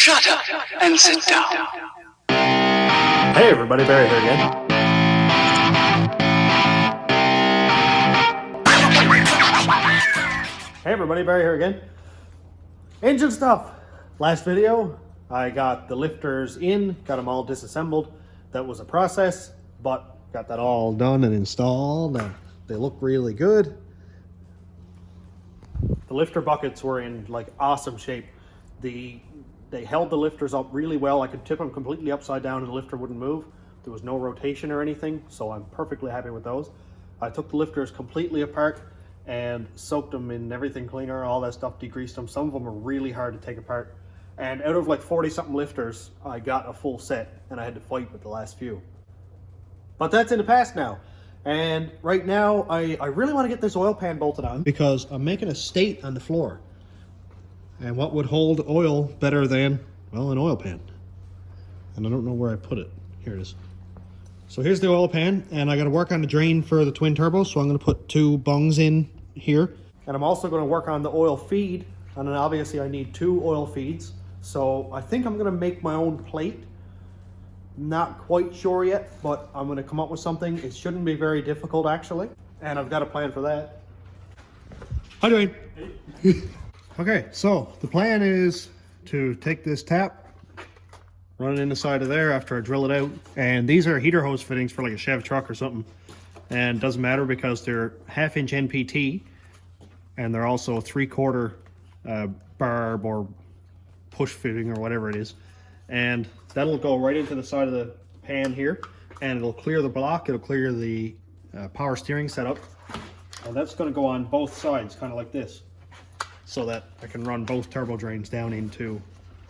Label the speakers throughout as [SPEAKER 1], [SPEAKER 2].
[SPEAKER 1] Shut up and sit down.
[SPEAKER 2] Hey everybody, Barry here again. Hey everybody, Barry here again. Engine stuff. Last video, I got the lifters in, got them all disassembled. That was a process, but got that all done and installed. And they look really good. The lifter buckets were in like awesome shape. They held the lifters up really well. I could tip them completely upside down and the lifter wouldn't move. There was no rotation or anything, so I'm perfectly happy with those. I took the lifters completely apart and soaked them in everything cleaner, all that stuff, degreased them. Some of them are really hard to take apart. And out of like 40 something lifters, I got a full set and I had to fight with the last few. But that's in the past now. And right now, I really want to get this oil pan bolted on because I'm making a state on the floor. And what would hold oil better than, well, an oil pan? And I don't know where I put it. Here it is. So here's the oil pan, and I got to work on the drain for the twin turbo, so I'm going to put two bungs in here. And I'm also going to work on the oil feed, and then obviously I need two oil feeds. So I think I'm going to make my own plate. Not quite sure yet, but I'm going to come up with something. It shouldn't be very difficult, actually. And I've got a plan for that. Hi, Dwayne. Hey. Okay, so the plan is to take this tap, run it in the side of there after I drill it out. And these are heater hose fittings for like a Chevy truck or something. And it doesn't matter because they're 1/2 inch NPT and they're also 3/4 barb or push fitting or whatever it is. And that'll go right into the side of the pan here and it'll clear the block, it'll clear the power steering setup. And that's going to go on both sides, kind of like this, so that I can run both turbo drains down into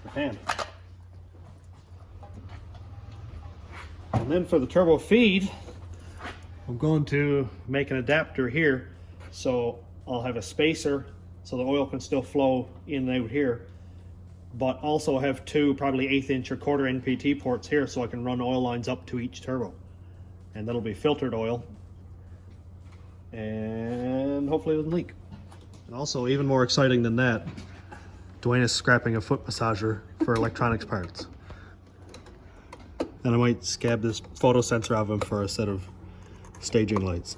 [SPEAKER 2] the pan. And then for the turbo feed, I'm going to make an adapter here, so I'll have a spacer so the oil can still flow in and out here, but also have two probably 1/8 inch or 1/4 NPT ports here so I can run oil lines up to each turbo. And that'll be filtered oil. And hopefully it doesn't leak. And also, even more exciting than that, Dwayne is scrapping a foot massager for electronics parts. And I might scab this photo sensor of him for a set of staging lights.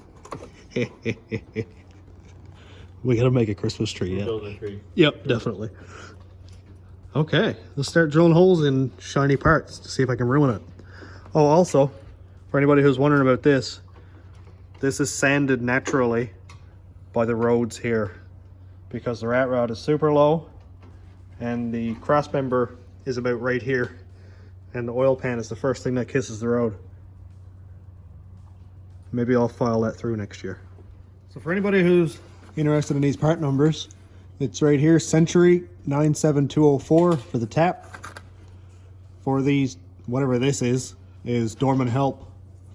[SPEAKER 2] We gotta make a Christmas tree, yeah.
[SPEAKER 3] Build a tree.
[SPEAKER 2] Yep, definitely. Okay, let's start drilling holes in shiny parts to see if I can ruin it. Oh, also, for anybody who's wondering about this is sanded naturally by the roads here because the rat rod is super low and the cross member is about right here and the oil pan is the first thing that kisses the road. Maybe I'll file that through next year. So for anybody who's interested in these part numbers, it's right here, Century 97204 for the tap. For these, whatever this is Dorman Help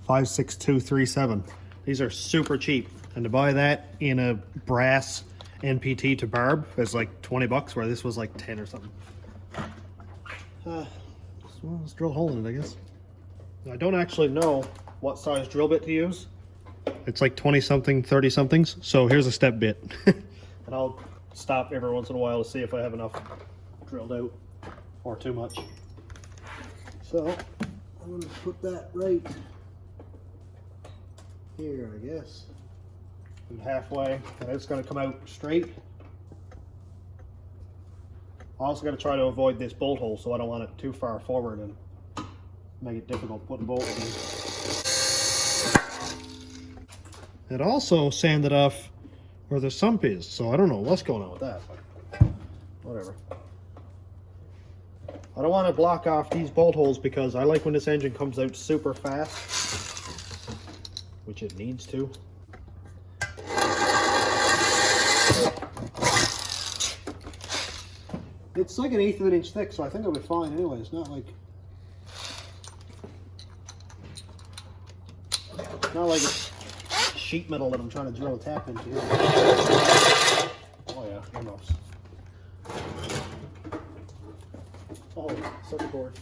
[SPEAKER 2] 56237. These are super cheap, and to buy that in a brass NPT to barb is like 20 bucks, where this was like 10 or something. Well, let's drill a hole in it, I guess. I don't actually know what size drill bit to use. It's like 20 something, 30 somethings. So here's a step bit. And I'll stop every once in a while to see if I have enough drilled out or too much. So I'm going to put that right here, I guess. And halfway, and it's going to come out straight. I also got to try to avoid this bolt hole, so I don't want it too far forward and make it difficult putting bolts in. It also sanded off where the sump is, so I don't know what's going on with that, but whatever. I don't want to block off these bolt holes because I like when this engine comes out super fast, which it needs to. It's like an 1/8 of an inch thick, so I think it'll be fine anyway. It's not like it's sheet metal that I'm trying to drill a tap into. Oh yeah, earmuffs. Oh, circuit board.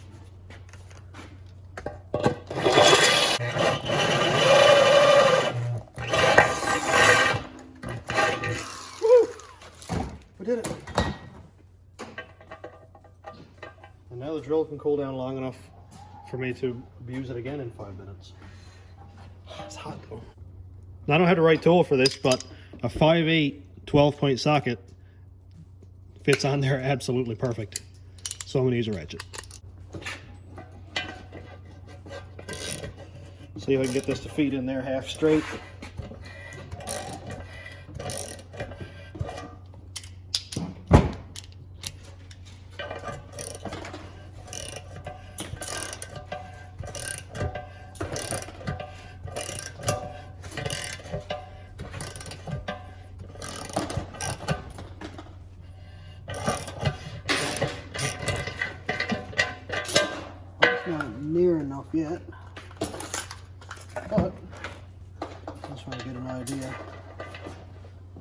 [SPEAKER 2] Woo! We did it. And now the drill can cool down long enough for me to use it again in 5 minutes. It's hot though. Now, I don't have the right tool for this, but a 5/8 12-point socket fits on there absolutely perfect. So I'm going to use a ratchet. See if I can get this to feed in there half straight. Not near enough yet, but I just want to get an idea.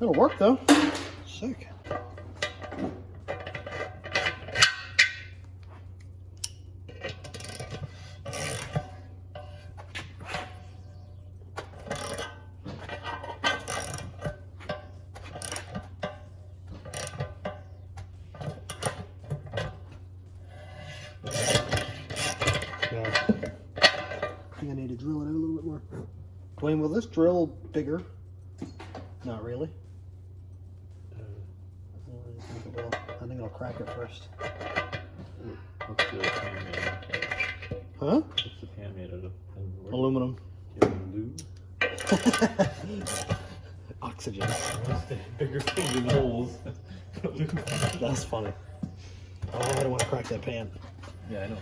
[SPEAKER 2] It'll work though. Sick. I think I need to drill it out a little bit more. Dwayne, will this drill bigger? Not really. I think I'll crack it first.
[SPEAKER 3] What's the pan made of?
[SPEAKER 2] Huh?
[SPEAKER 3] What's the pan made of?
[SPEAKER 2] Aluminum.
[SPEAKER 3] Lube?
[SPEAKER 2] Oxygen.
[SPEAKER 3] Bigger things in holes.
[SPEAKER 2] That's funny. Oh, I don't want to crack that pan.
[SPEAKER 3] Yeah, I know.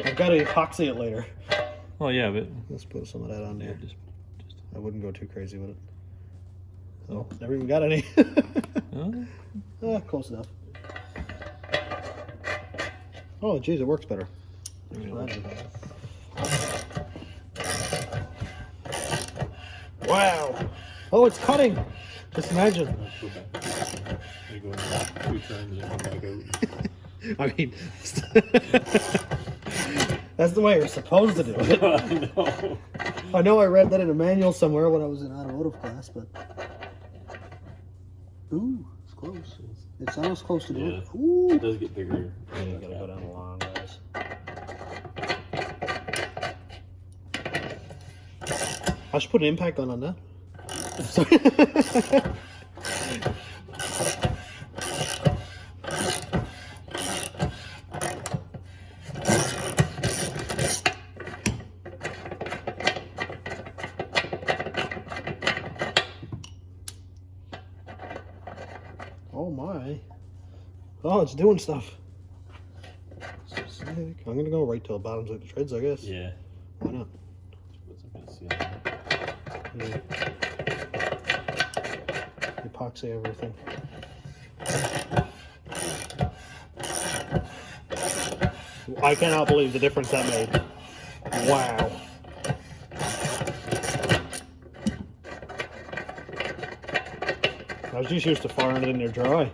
[SPEAKER 2] I've got to epoxy it later.
[SPEAKER 3] Oh yeah, but
[SPEAKER 2] Let's put some of that on there.
[SPEAKER 3] just
[SPEAKER 2] I wouldn't go too crazy with it. Oh, never even got any. Close enough. Oh, geez, it works better. Wow. Oh, it's cutting. Just imagine.
[SPEAKER 3] You go in 2 turns and come back out.
[SPEAKER 2] I mean, that's the way you're supposed to do it.
[SPEAKER 3] I know.
[SPEAKER 2] I know I read that in a manual somewhere when I was in automotive class, but... Ooh, it's close. It's almost close to doing it. Ooh.
[SPEAKER 3] It does get bigger.
[SPEAKER 2] Yeah, you gotta go down the long, guys. I should put an impact gun on that. Oh my. Oh, it's doing stuff. Sick. I'm gonna go right till the bottoms of the treads, I guess.
[SPEAKER 3] Yeah.
[SPEAKER 2] Why not?
[SPEAKER 3] Put some kind of seal on it.
[SPEAKER 2] Yeah. Epoxy everything. I cannot believe the difference that made. Wow. I was just used to firing it in there dry.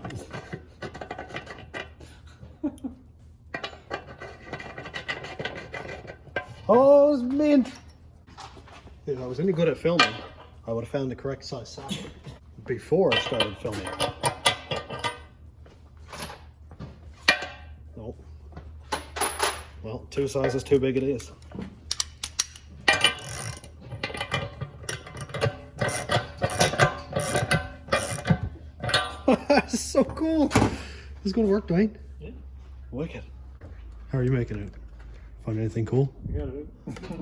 [SPEAKER 2] Oh, it's mint. If I was any good at filming, I would have found the correct size socket before I started filming. Nope. Well, 2 sizes too big it is. This is so cool. This is going to work, Dwayne.
[SPEAKER 3] Yeah.
[SPEAKER 2] Wicked. How are you making it? Find anything cool?
[SPEAKER 3] You got it.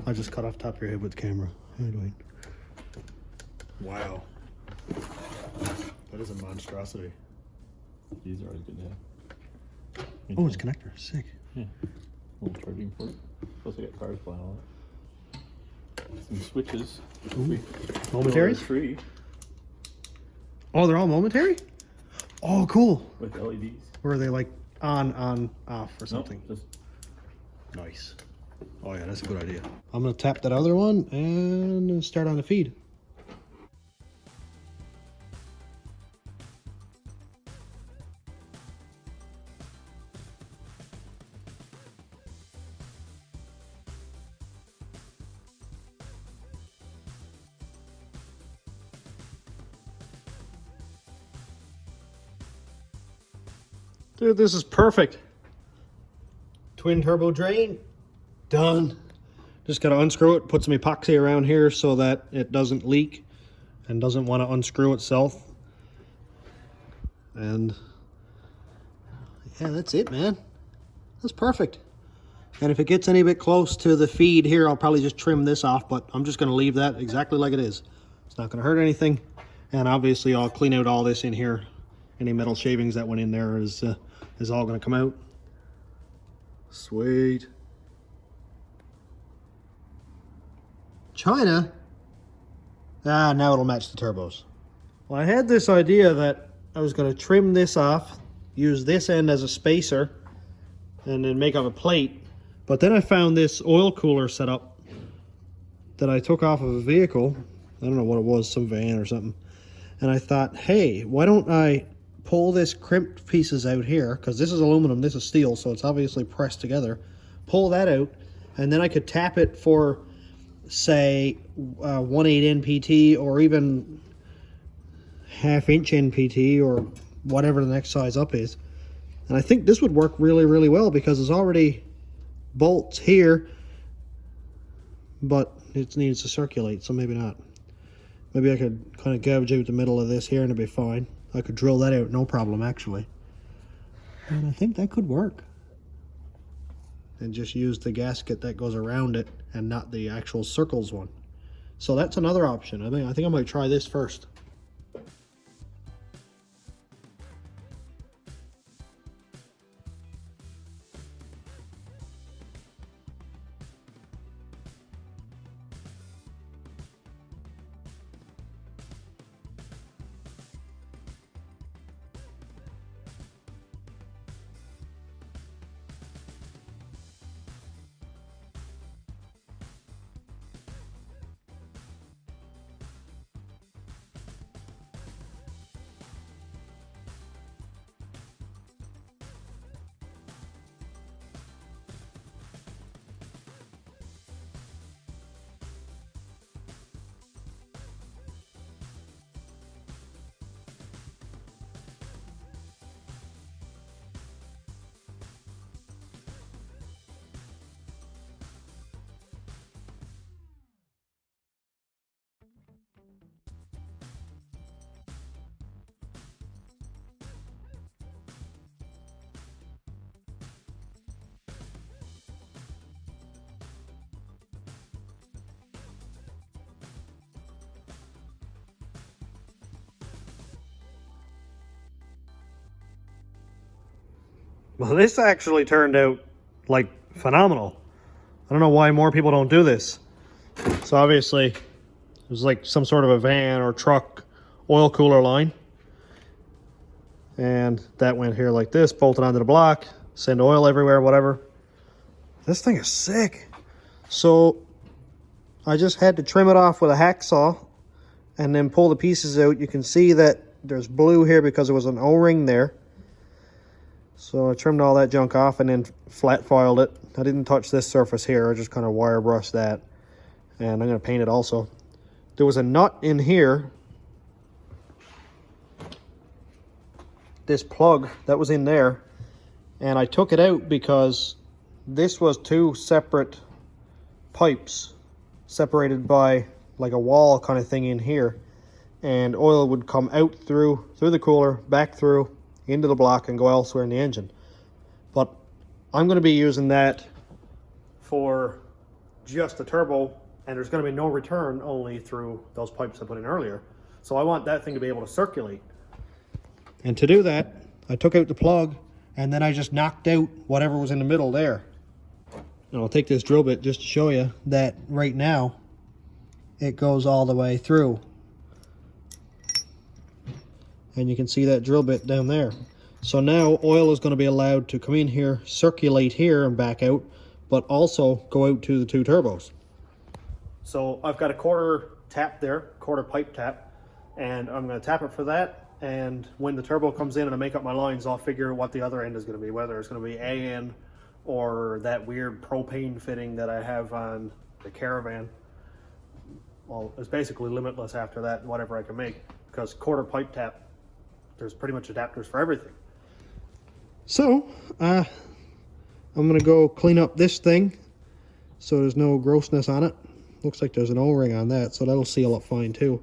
[SPEAKER 2] I just cut off top of your head with the camera. How are you doing? Wow. That is a monstrosity.
[SPEAKER 3] These are always good to have.
[SPEAKER 2] Oh, it's a connector. Sick.
[SPEAKER 3] Yeah. Little charging port. Plus I got cars flying on it. Some switches.
[SPEAKER 2] Momentaries?
[SPEAKER 3] Tree
[SPEAKER 2] Oh, they're all momentary? Oh, cool.
[SPEAKER 3] with LEDs.
[SPEAKER 2] Or are they like on, off or something?
[SPEAKER 3] Nope, just
[SPEAKER 2] Nice. Oh yeah, that's a good idea. I'm gonna tap that other one and start on the feed. Dude, this is perfect. Twin turbo drain, done. Just gotta unscrew it, put some epoxy around here so that it doesn't leak and doesn't want to unscrew itself. And yeah, that's it, man. That's perfect. And if it gets any bit close to the feed here, I'll probably just trim this off, but I'm just gonna leave that exactly like it is. It's not gonna hurt anything. And obviously I'll clean out all this in here. Any metal shavings that went in there is all gonna come out. Sweet. China? Ah, now it'll match the turbos. Well, I had this idea that I was gonna trim this off, use this end as a spacer, and then make up a plate. But then I found this oil cooler setup that I took off of a vehicle. I don't know what it was, some van or something. And I thought, hey, why don't I pull this crimped pieces out here, because this is aluminum, this is steel, so it's obviously pressed together. Pull that out, and then I could tap it for, say, 1/8 NPT, or even 1/2 inch NPT, or whatever the next size up is. And I think this would work really, really well, because there's already bolts here, but it needs to circulate, so maybe not. Maybe I could kind of gouge out the middle of this here and it'd be fine. I could drill that out, no problem, actually. And I think that could work. And just use the gasket that goes around it and not the actual circles one. So that's another option. I think I might try this first. Well, this actually turned out like phenomenal. I don't know why more people don't do this. So obviously it was like some sort of a van or truck oil cooler line. And that went here like this, bolted onto the block, send oil everywhere, whatever. This thing is sick. So I just had to trim it off with a hacksaw and then pull the pieces out. You can see that there's blue here because there was an O-ring there. So I trimmed all that junk off and then flat filed it. I didn't touch this surface here, I just kind of wire brushed that. And I'm going to paint it also. There was a nut in here. This plug that was in there. And I took it out because this was two separate pipes separated by like a wall kind of thing in here. And oil would come out through the cooler, back through, into the block and go elsewhere in the engine. But I'm going to be using that for just the turbo, and there's going to be no return, only through those pipes I put in earlier. So I want that thing to be able to circulate. And to do that, I took out the plug and then I just knocked out whatever was in the middle there. And I'll take this drill bit just to show you that right now it goes all the way through. And you can see that drill bit down there. So now oil is going to be allowed to come in here, circulate here and back out, but also go out to the two turbos. So I've got a quarter tap there, quarter pipe tap, and I'm going to tap it for that. And when the turbo comes in and I make up my lines, I'll figure what the other end is going to be, whether it's going to be A end or that weird propane fitting that I have on the Caravan. Well, it's basically limitless after that, whatever I can make, because quarter pipe tap, there's pretty much adapters for everything. So, I'm going to go clean up this thing so there's no grossness on it. Looks like there's an O-ring on that, so that'll seal up fine too.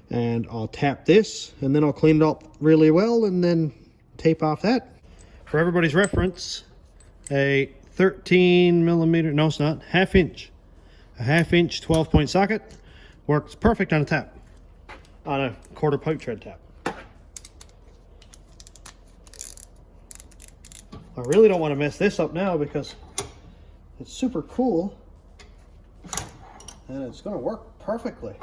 [SPEAKER 2] And I'll tap this, and then I'll clean it up really well, and then tape off that. For everybody's reference, a 13 millimeter, no it's not, half inch. A half inch 12-point socket works perfect on a tap, on a quarter pipe tread tap. I really don't want to mess this up now because it's super cool and it's going to work perfectly.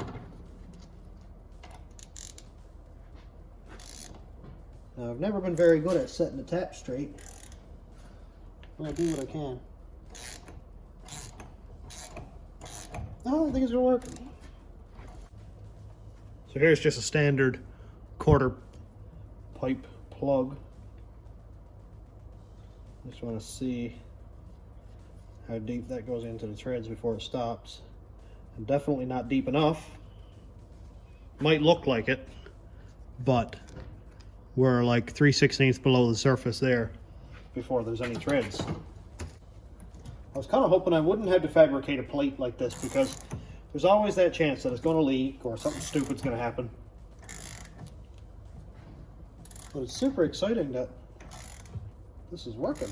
[SPEAKER 2] Now, I've never been very good at setting the tap straight, but I'll do what I can. I don't think it's going to work. So here's just a standard quarter pipe plug. Just want to see how deep that goes into the treads before it stops. And definitely not deep enough. Might look like it, but we're like 3/16 below the surface there before there's any treads. I was kind of hoping I wouldn't have to fabricate a plate like this because there's always that chance that it's going to leak or something stupid's going to happen. But it's super exciting that this is working.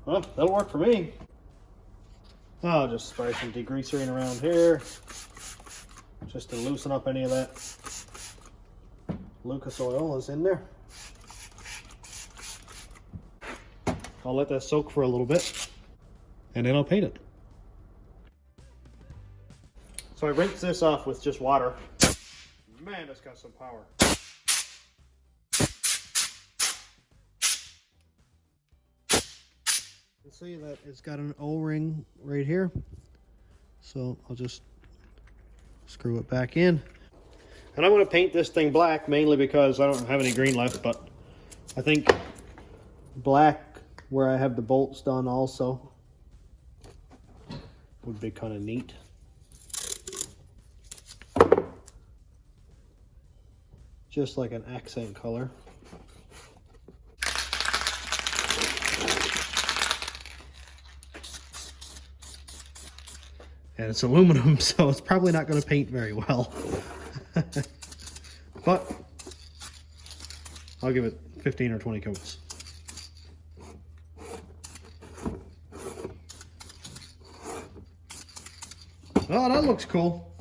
[SPEAKER 2] Well, that'll work for me. I'll just spray some degreasering around here just to loosen up any of that Lucas oil that's in there. I'll let that soak for a little bit and then I'll paint it. So I rinsed this off with just water. Man, it's got some power. You can see that it's got an O-ring right here. So I'll just screw it back in. And I'm going to paint this thing black mainly because I don't have any green left, but I think black where I have the bolts done also would be kind of neat. Just like an accent color. And it's aluminum, so it's probably not going to paint very well. But I'll give it 15 or 20 coats. Oh, that looks cool.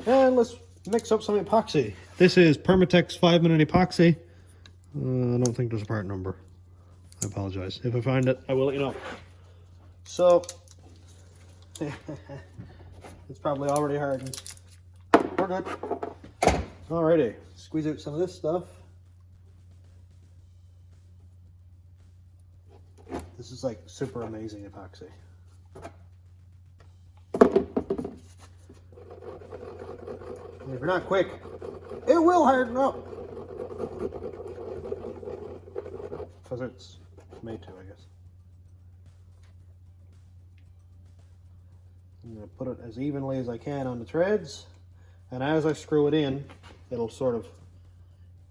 [SPEAKER 2] And let's mix up some epoxy. This is Permatex 5-minute epoxy. I don't think there's a part number. I apologize. If I find it, I will let you know. So, it's probably already hardened. We're good. Alrighty, squeeze out some of this stuff. This is like super amazing epoxy. And if you're not quick, it will harden up. Because it's made to, I guess. I'm going to put it as evenly as I can on the treads. And as I screw it in, it'll sort of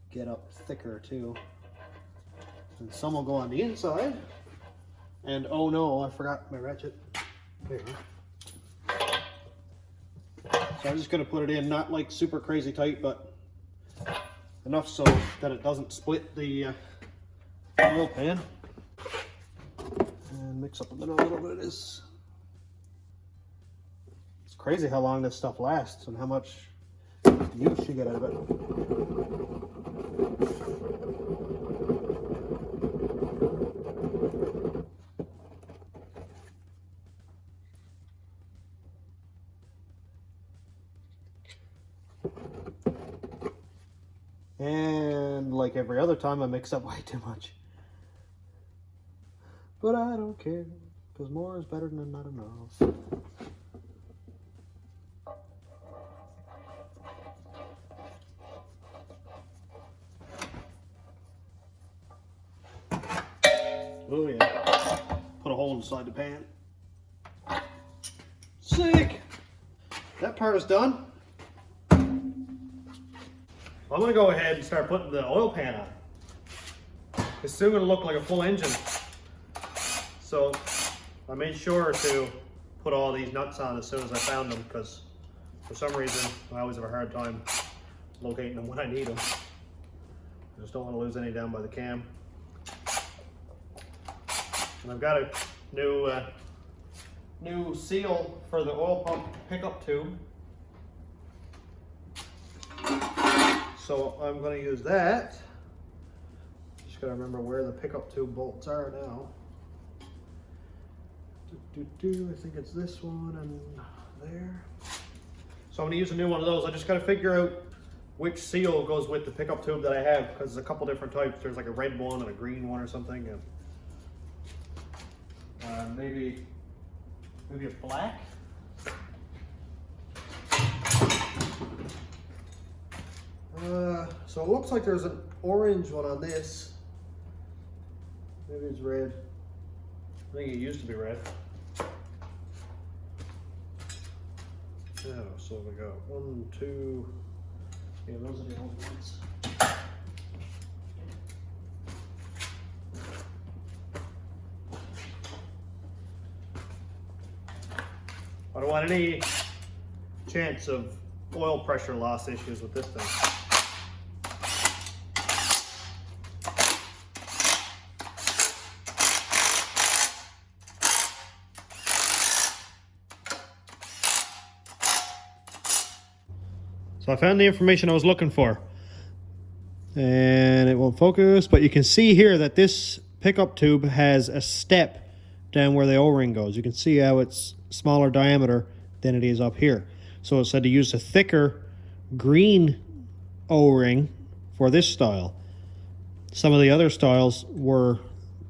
[SPEAKER 2] get up thicker too. And some will go on the inside. And oh no, I forgot my ratchet. There. So I'm just going to put it in, not like super crazy tight, but enough so that it doesn't split the oil pan. And mix up a little bit of this. It's crazy how long this stuff lasts and how much use you get out of it. And like every other time, I mix up way too much. But I don't care, because more is better than not enough. Oh yeah. Put a whole hole inside the pan. Sick! That part is done. I'm going to go ahead and start putting the oil pan on. It's still going to look like a full engine. So I made sure to put all these nuts on as soon as I found them, because for some reason I always have a hard time locating them when I need them. I just don't want to lose any down by the cam. And I've got a new seal for the oil pump pickup tube. So I'm going to use that. Just got to remember where the pickup tube bolts are now. I think it's this one and there. So I'm going to use a new one of those. I just got to figure out which seal goes with the pickup tube that I have, because there's a couple different types. There's like a red one and a green one or something. And maybe a black. So it looks like there's an orange one on this. Maybe it's red. I think it used to be red. Oh, so we got 1, 2. Yeah, those are the old ones. I don't want any chance of oil pressure loss issues with this thing. So I found the information I was looking for, and it won't focus, but you can see here that this pickup tube has a step down where the O-ring goes. You can see how it's smaller diameter than it is up here. So it said to use a thicker green O-ring for this style. Some of the other styles were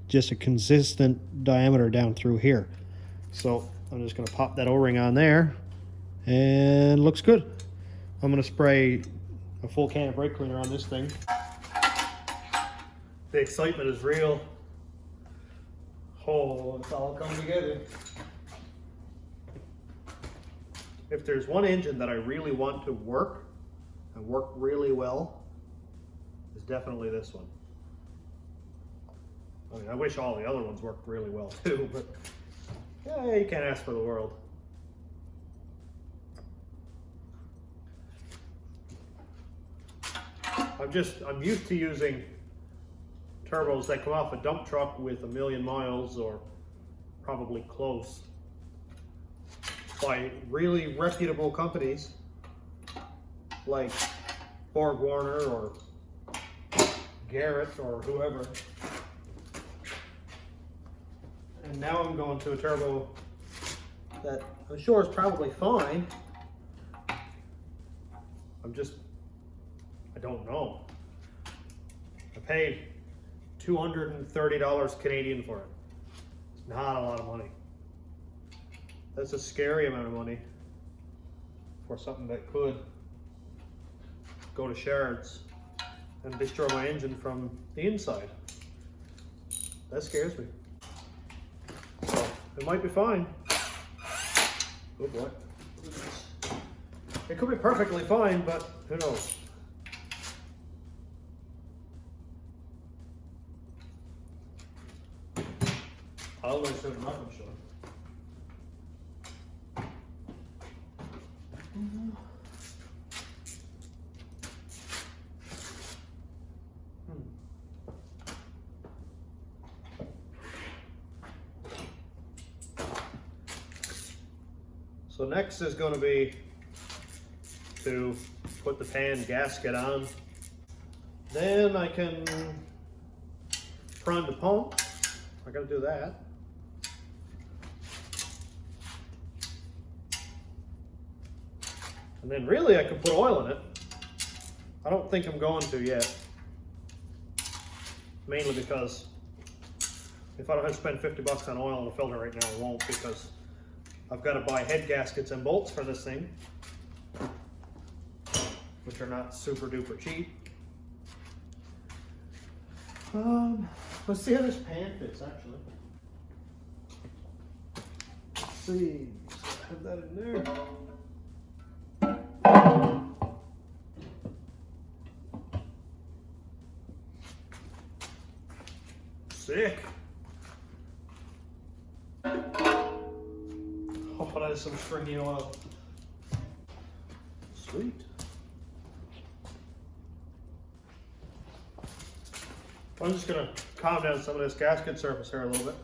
[SPEAKER 2] just a consistent diameter down through here. So I'm just going to pop that O-ring on there, and looks good. I'm going to spray a full can of brake cleaner on this thing. The excitement is real. Oh, it's all coming together. If there's one engine that I really want to work and work really well, it's definitely this one. I mean, I wish all the other ones worked really well too, but yeah, you can't ask for the world. I'm used to using turbos that come off a dump truck with 1 million miles or probably close, by really reputable companies like Borg Warner or Garrett or whoever. And now I'm going to a turbo that I'm sure is probably fine. I don't know. I paid $230 Canadian for it. It's not a lot of money. That's a scary amount of money for something that could go to shards and destroy my engine from the inside. That scares me. So it might be fine. Oh boy. It could be perfectly fine, but who knows? I always show them up and show them. So next is going to be to put the pan gasket on. Then I can prime the pump. I got to do that. And then really I could put oil in it. I don't think I'm going to yet. Mainly because if I don't have to spend 50 bucks on oil and a filter right now, I won't, because I've got to buy head gaskets and bolts for this thing, which are not super duper cheap. Let's see how this pan fits actually. see. So I have that in there. Sick. I'll put out some stringy oil. Sweet. I'm just going to calm down some of this gasket surface here a little bit,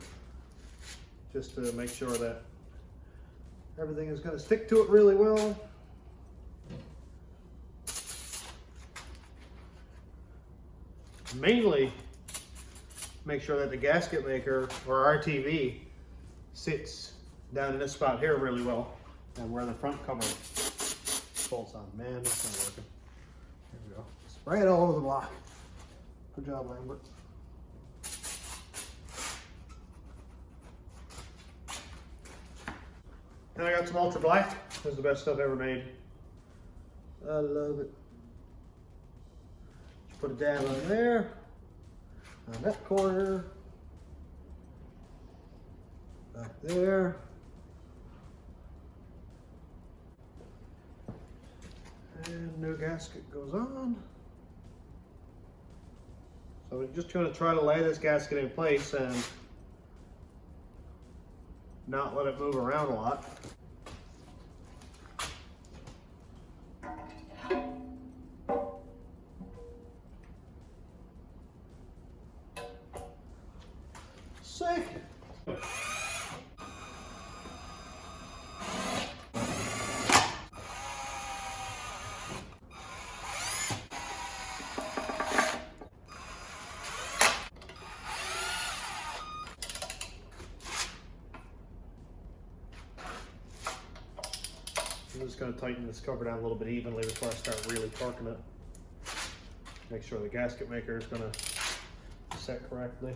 [SPEAKER 2] just to make sure that everything is going to stick to it really well. Mainly, make sure that the gasket maker or RTV sits down in this spot here really well, and where the front cover bolts on. Man, that's not working. There we go. Spray it all over the block. Good job, Lambert. And I got some ultra black. This is the best stuff ever made. I love it. Just put a dab on there, on that corner, back there. And new gasket goes on. So we're just going to try to lay this gasket in place and not let it move around a lot. Sick. I'm just going to tighten this cover down a little bit evenly before I start really torquing it. Make sure the gasket maker is going to set correctly.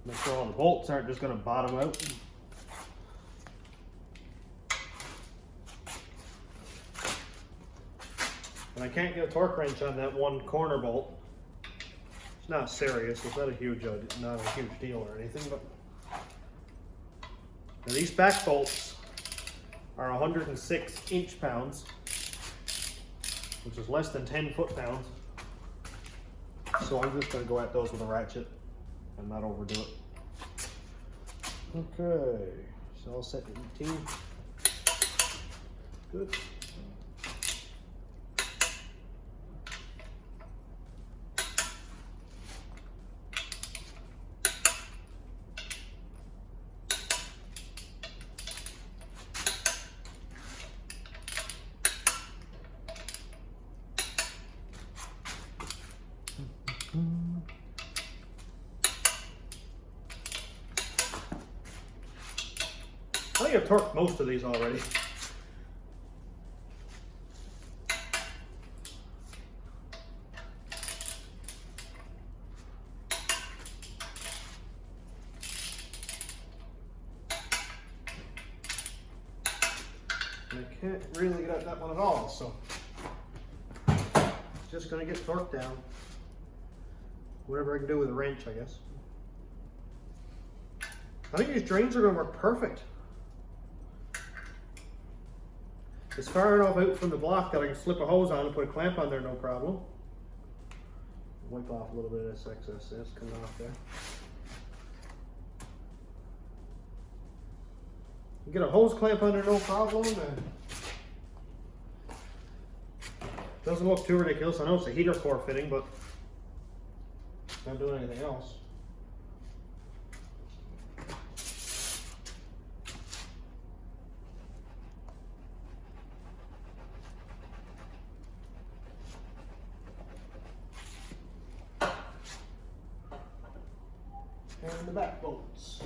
[SPEAKER 2] Make sure all the bolts aren't just going to bottom out. And I can't get a torque wrench on that one corner bolt. It's not serious. It's not a huge deal or anything, but now these back bolts are 106 inch-pounds, which is less than 10 foot-pounds. So I'm just going to go at those with a ratchet and not overdo it. Okay, so I'll set to 18. Good. I think I've torqued most of these already. I can't really get at that one at all, so it's just going to get torqued down. Whatever I can do with a wrench, I guess. I think these drains are going to work perfect. It's far enough out from the block that I can slip a hose on and put a clamp on there, no problem. Wipe off a little bit of this excess that's coming off there. You get a hose clamp on there, no problem. And doesn't look too ridiculous. I know it's a heater core fitting, but not doing anything else. And the back bolts.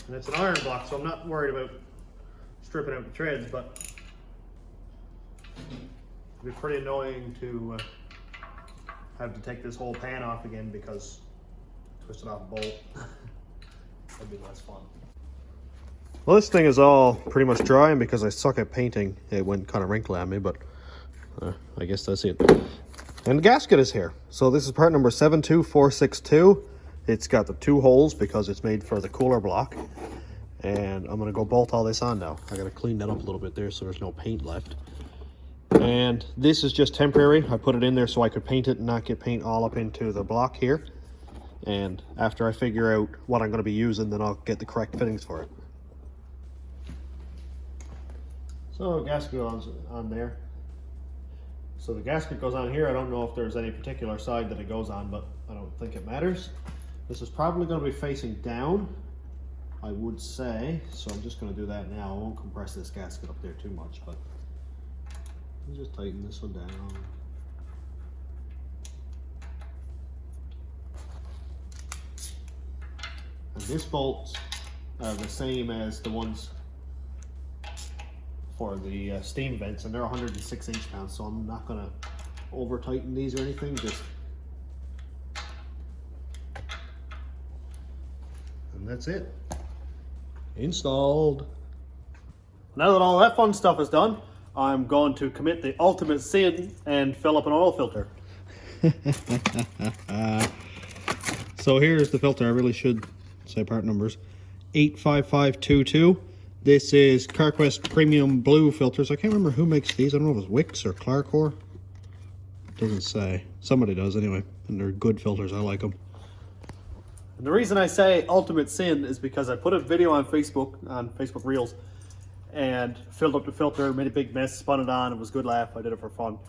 [SPEAKER 2] And it's an iron block, so I'm not worried about stripping out the treads, but it'd be pretty annoying to have to take this whole pan off again because I twisted off a bolt. That'd be less fun. Well, this thing is all pretty much dry, and because I suck at painting, it went kind of wrinkly on me, but I guess that's it. And the gasket is here. So this is part number 72462. It's got the 2 holes because it's made for the cooler block. And I'm gonna go bolt all this on now. I gotta clean that up a little bit there so there's no paint left. And this is just temporary. I put it in there so I could paint it and not get paint all up into the block here. And after I figure out what I'm gonna be using, then I'll get the correct fittings for it. So gasket on there. So the gasket goes on here. I don't know if there's any particular side that it goes on, but I don't think it matters. This is probably going to be facing down, I would say. So I'm just going to do that now. I won't compress this gasket up there too much, but I'll just tighten this one down. And this bolts are the same as the ones for the steam vents, and they're 106 inch-pounds, so I'm not going to over tighten these or anything, just, and that's it. Installed. Now that all that fun stuff is done, I'm going to commit the ultimate sin and fill up an oil filter. So here's the filter. I really should say part numbers. 85522. This is CarQuest Premium Blue filters. I can't remember who makes these. I don't know if it's Wix or Clarcor. Doesn't say. Somebody does anyway. And they're good filters. I like them. And the reason I say ultimate sin is because I put a video on Facebook Reels, and filled up the filter, made a big mess, spun it on. It was a good laugh. I did it for fun.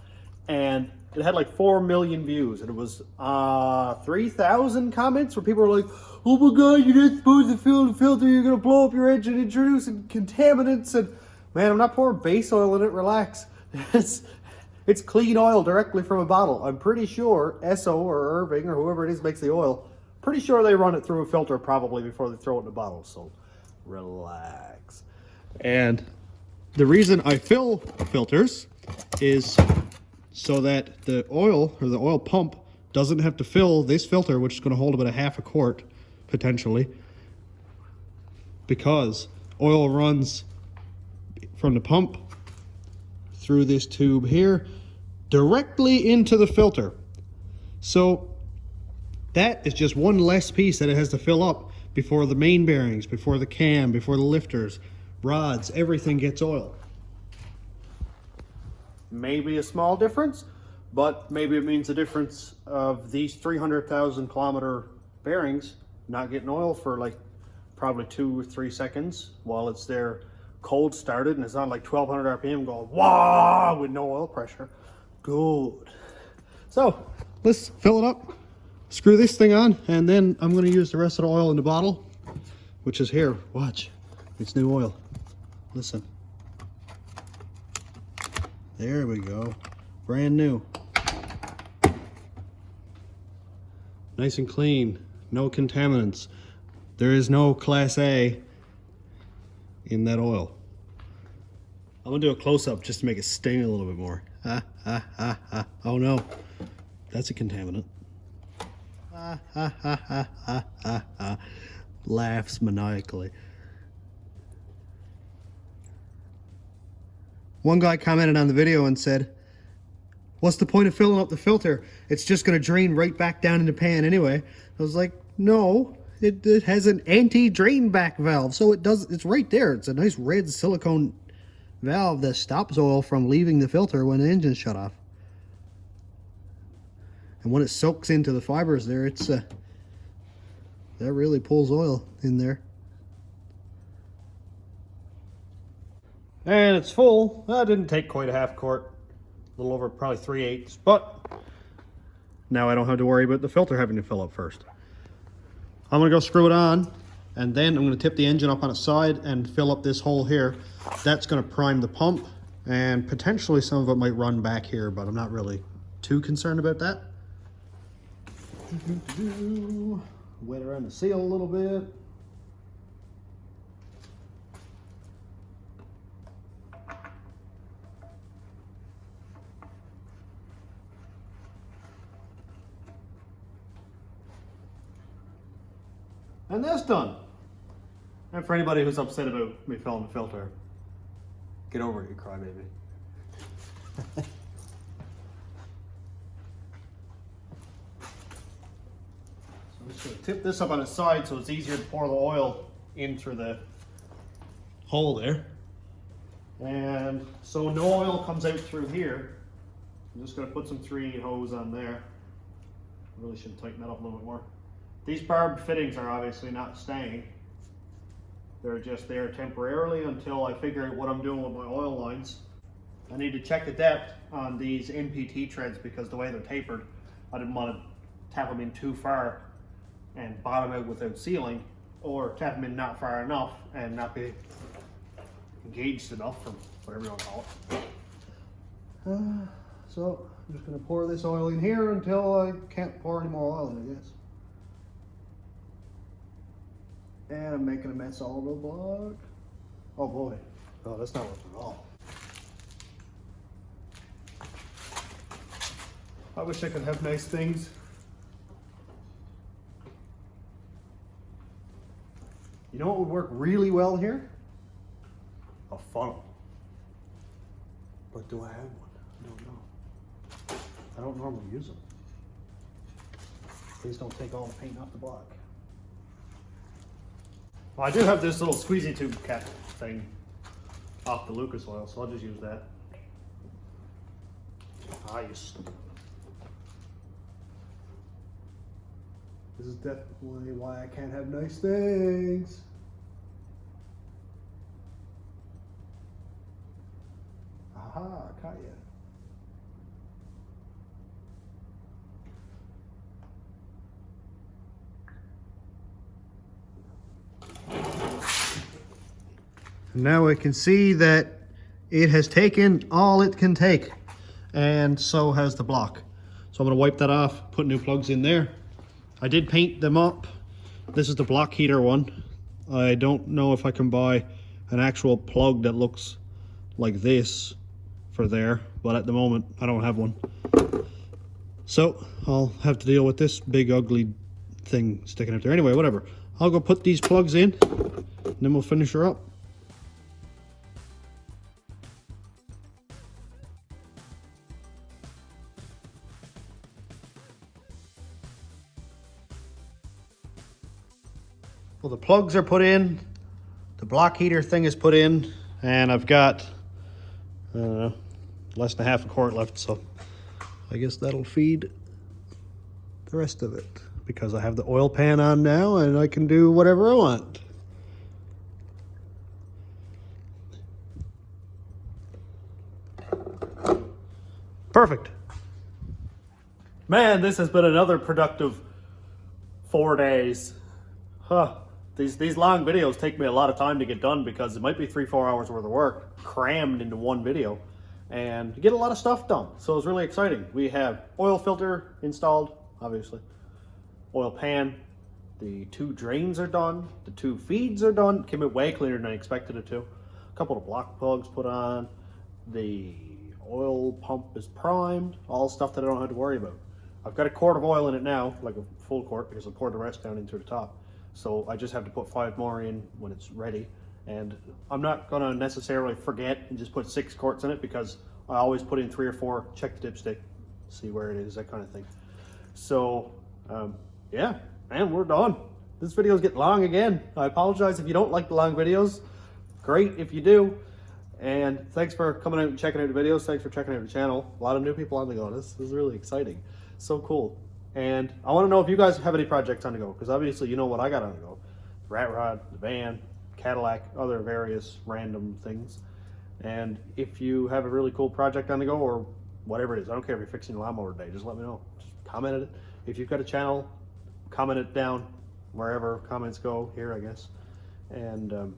[SPEAKER 2] And it had like 4 million views. And it was 3,000 comments where people were like, oh my God, you're not supposed to fill the filter. You're going to blow up your engine, introducing contaminants. And man, I'm not pouring base oil in it. Relax. It's clean oil directly from a bottle. I'm pretty sure Esso or Irving or whoever it is makes the oil. Pretty sure they run it through a filter probably before they throw it in a bottle. So relax. And the reason I fill filters is so that the oil or the oil pump doesn't have to fill this filter, which is going to hold about a half a quart potentially, because oil runs from the pump through this tube here directly into the filter. So that is just one less piece that it has to fill up before the main bearings, before the cam, before the lifters, rods, everything gets oil. Maybe a small difference, but maybe it means the difference of these 300,000 kilometer bearings not getting oil for like probably 2 or 3 seconds while it's there cold started, and it's on like 1200 RPM going wah with no oil pressure. Good. So let's fill it up, screw this thing on, and then I'm going to use the rest of the oil in the bottle, which is here. Watch, it's new oil. Listen. There we go. Brand new. Nice and clean. No contaminants. There is no Class A in that oil. I'm gonna do a close-up just to make it sting a little bit more. Oh no, that's a contaminant. Laughs maniacally. One guy commented on the video and said, what's the point of filling up the filter? It's just going to drain right back down in the pan anyway. I was like, no, it has an anti-drain back valve. So it does, it's right there. It's a nice red silicone valve that stops oil from leaving the filter when the engine's shut off. And when it soaks into the fibers there, it's that really pulls oil in there. And it's full. Well, it didn't take quite a half quart, a little over probably 3/8, but now I don't have to worry about the filter having to fill up first. I'm gonna go screw it on, and then I'm gonna tip the engine up on its side and fill up this hole here. That's gonna prime the pump, and potentially some of it might run back here, but I'm not really too concerned about that. Wet around the seal a little bit. And that's done. And for anybody who's upset about me filling the filter, get over it, you crybaby. So I'm just going to tip this up on its side so it's easier to pour the oil in through the hole there. And so no oil comes out through here. I'm just going to put some 3/8 hose on there. Really should tighten that up a little bit more. These barb fittings are obviously not staying. They're just there temporarily until I figure out what I'm doing with my oil lines. I need to check the depth on these NPT treads because the way they're tapered, I didn't want to tap them in too far and bottom out without sealing, or tap them in not far enough and not be engaged enough, or whatever you want to call it. So I'm just going to pour this oil in here until I can't pour any more oil in, I guess. And I'm making a mess all over the block. Oh boy. Oh, that's not working at all. I wish I could have nice things. You know what would work really well here? A funnel. But do I have one? I don't know. I don't normally use them. Please don't take all the paint off the block. Well, I do have this little squeezy tube cap thing off the Lucas oil, so I'll just use that. Ah, you stupid. This is definitely why I can't have nice things. Aha, caught ya. Now I can see that it has taken all it can take, and so has the block. So I'm going to wipe that off, put new plugs in there. I did paint them up. This is the block heater one. I don't know if I can buy an actual plug that looks like this for there, but at the moment I don't have one. So I'll have to deal with this big ugly thing sticking up there. Anyway, whatever. I'll go put these plugs in, and then we'll finish her up. Well, the plugs are put in, the block heater thing is put in, and I've got, I don't know, less than half a quart left, so I guess that'll feed the rest of it, because I have the oil pan on now and I can do whatever I want. Perfect. Man, this has been another productive 4 days. Huh. These long videos take me a lot of time to get done because it might be 3-4 hours worth of work crammed into one video, and you get a lot of stuff done. So it's really exciting. We have oil filter installed, obviously, oil pan, the 2 drains are done, the 2 feeds are done. Came out way cleaner than I expected it to. A couple of block plugs put on, the oil pump is primed, all stuff that I don't have to worry about. I've got a quart of oil in it now, like a full quart, because I poured the rest down into the top. So I just have to put 5 more in when it's ready. And I'm not gonna necessarily forget and just put 6 quarts in it, because I always put in 3 or 4, check the dipstick, see where it is, that kind of thing. So yeah, man, we're done. This video's getting long again. I apologize if you don't like the long videos. Great if you do. And thanks for coming out and checking out the videos. Thanks for checking out the channel. A lot of new people on the go. This is really exciting. So cool. And I want to know if you guys have any projects on the go, because obviously you know what I got on the go. The rat rod, the van, Cadillac, other various random things. And if you have a really cool project on the go, or whatever it is, I don't care if you're fixing a lawnmower today, just let me know. Just comment it. If you've got a channel, comment it down wherever comments go, here I guess. And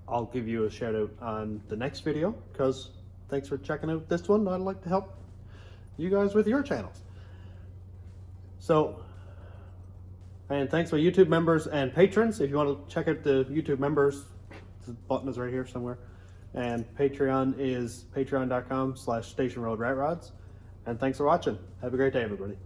[SPEAKER 2] I'll give you a shout out on the next video, because thanks for checking out this one. I'd like to help you guys with your channels. So, and thanks for YouTube members and patrons. If you want to check out the YouTube members, the button is right here somewhere. And Patreon is patreon.com/stationroadratrods. And thanks for watching. Have a great day, everybody.